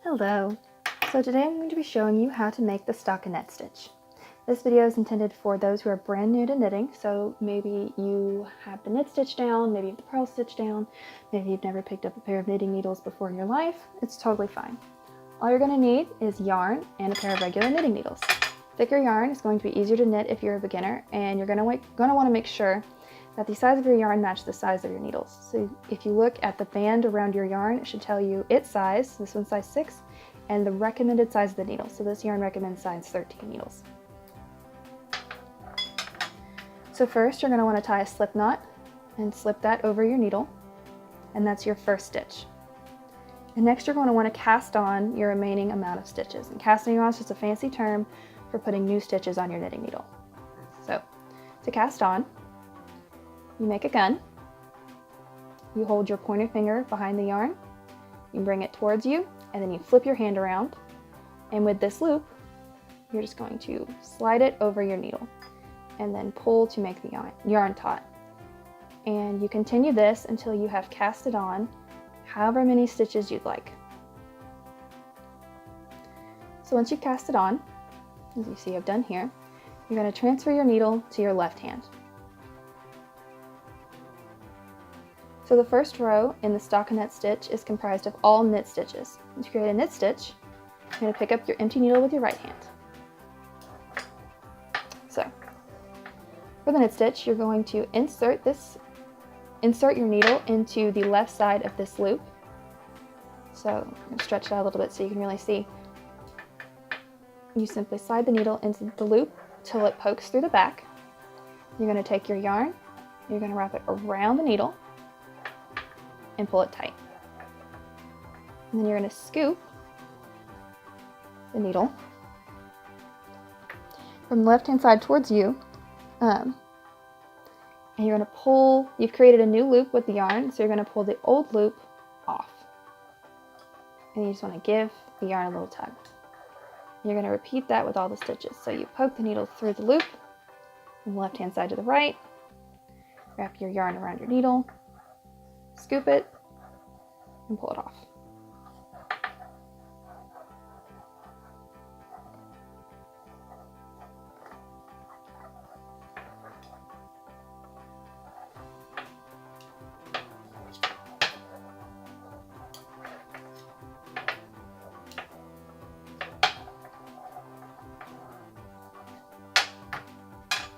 Hello! So today I'm going to be showing you how to make the stockinette stitch. This video is intended for those who are brand new to knitting, so maybe you have the knit stitch down, maybe you have the purl stitch down, maybe you've never picked up a pair of knitting needles before in your life. It's totally fine. All you're going to need is yarn and a pair of regular knitting needles. Thicker yarn is going to be easier to knit if you're a beginner, and you're going to want to make sure that the size of your yarn matches the size of your needles. So if you look at the band around your yarn, it should tell you its size, this one's size 6, and the recommended size of the needle. So this yarn recommends size 13 needles. So first you're going to want to tie a slip knot and slip that over your needle, and that's your first stitch. And next you're going to want to cast on your remaining amount of stitches. And casting on is just a fancy term for putting new stitches on your knitting needle. So to cast on, you make a gun, you hold your pointer finger behind the yarn, you bring it towards you, and then you flip your hand around, and with this loop, you're just going to slide it over your needle, and then pull to make the yarn taut. And you continue this until you have cast it on however many stitches you'd like. So once you've cast it on, as you see I've done here, you're going to transfer your needle to your left hand. So the first row in the stockinette stitch is comprised of all knit stitches. To create a knit stitch, you're going to pick up your empty needle with your right hand. So for the knit stitch, you're going to insert your needle into the left side of this loop. So I'm going to stretch it out a little bit so you can really see. You simply slide the needle into the loop till it pokes through the back. You're going to take your yarn, you're going to wrap it around the needle, and pull it tight. And then you're going to scoop the needle from the left hand side towards you, and you're going to pull, you've created a new loop with the yarn, so you're going to pull the old loop off. And you just want to give the yarn a little tug. You're going to repeat that with all the stitches. So you poke the needle through the loop from the left hand side to the right, wrap your yarn around your needle, scoop it, and pull it off.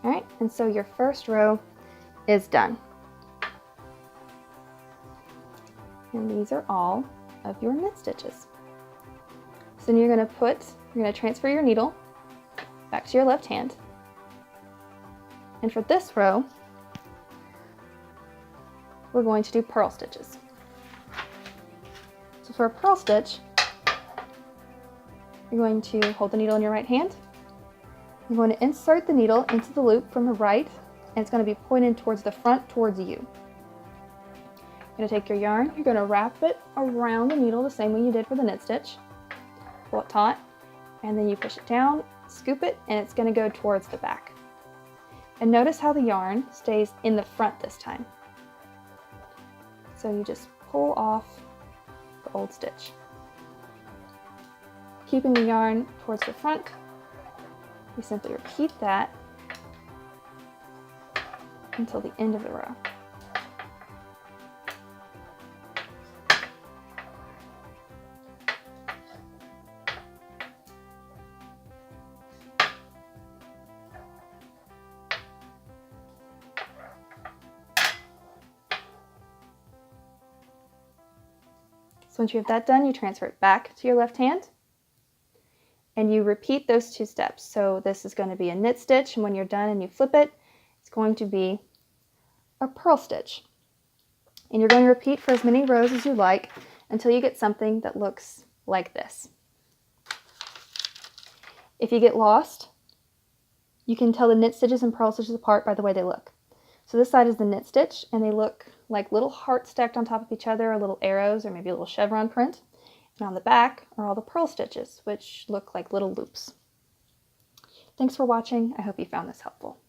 All right, and so your first row is done. And these are all of your knit stitches. So then you're going to transfer your needle back to your left hand. And for this row, we're going to do purl stitches. So for a purl stitch, you're going to hold the needle in your right hand. You're going to insert the needle into the loop from the right, and it's going to be pointed towards the front, towards you. You're going to take your yarn, you're going to wrap it around the needle the same way you did for the knit stitch, pull it taut, and then you push it down, scoop it, and it's going to go towards the back. And notice how the yarn stays in the front this time. So you just pull off the old stitch. Keeping the yarn towards the front, you simply repeat that until the end of the row. So once you have that done, you transfer it back to your left hand, and you repeat those two steps. So this is going to be a knit stitch, and when you're done and you flip it, it's going to be a purl stitch. And you're going to repeat for as many rows as you like until you get something that looks like this. If you get lost, you can tell the knit stitches and purl stitches apart by the way they look. So this side is the knit stitch, and they look like little hearts stacked on top of each other, or little arrows, or maybe a little chevron print. And on the back are all the purl stitches, which look like little loops. Thanks for watching. I hope you found this helpful.